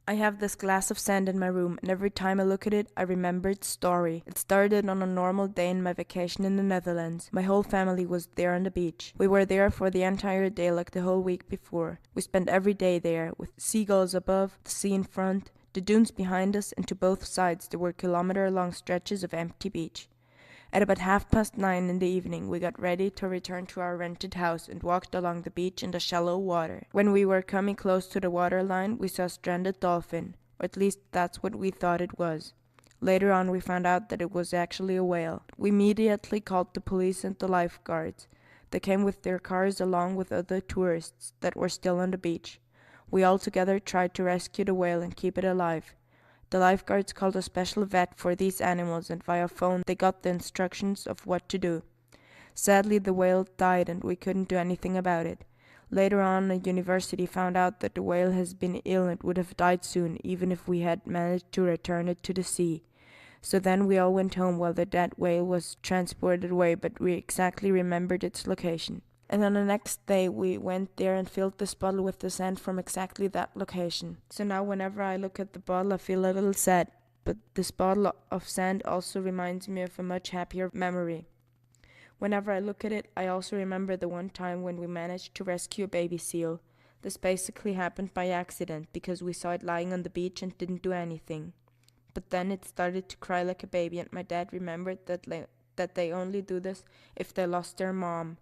I have this glass of sand in my room, and every time I look at it, I remember its story. It started on a normal day in my vacation in the Netherlands. My whole family was there on the beach. We were there for the entire day like the whole week before. We spent every day there, with seagulls above, the sea in front, the dunes behind us, and to both sides there were kilometer-long stretches of empty beach. At about 9:30 in the evening, we got ready to return to our rented house and walked along the beach in the shallow water. When we were coming close to the waterline, we saw a stranded dolphin, or at least that's what we thought it was. Later on, we found out that it was actually a whale. We immediately called the police and the lifeguards. They came with their cars along with other tourists that were still on the beach. We all together tried to rescue the whale and keep it alive. The lifeguards called a special vet for these animals, and via phone they got the instructions of what to do. Sadly, the whale died and we couldn't do anything about it. Later on, a university found out that the whale has been ill and would have died soon, even if we had managed to return it to the sea. So then we all went home while the dead whale was transported away, but we exactly remembered its location. And on the next day, we went there and filled this bottle with the sand from exactly that location. So now whenever I look at the bottle, I feel a little sad. But this bottle of sand also reminds me of a much happier memory. Whenever I look at it, I also remember the one time when we managed to rescue a baby seal. This basically happened by accident because we saw it lying on the beach and didn't do anything. But then it started to cry like a baby, and my dad remembered that they only do this if they lost their mom.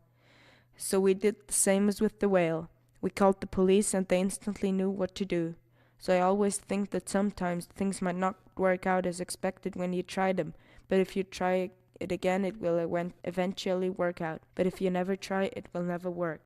So we did the same as with the whale. We called the police and they instantly knew what to do. So I always think that sometimes things might not work out as expected when you try them, but if you try it again, it will eventually work out. But if you never try, it will never work.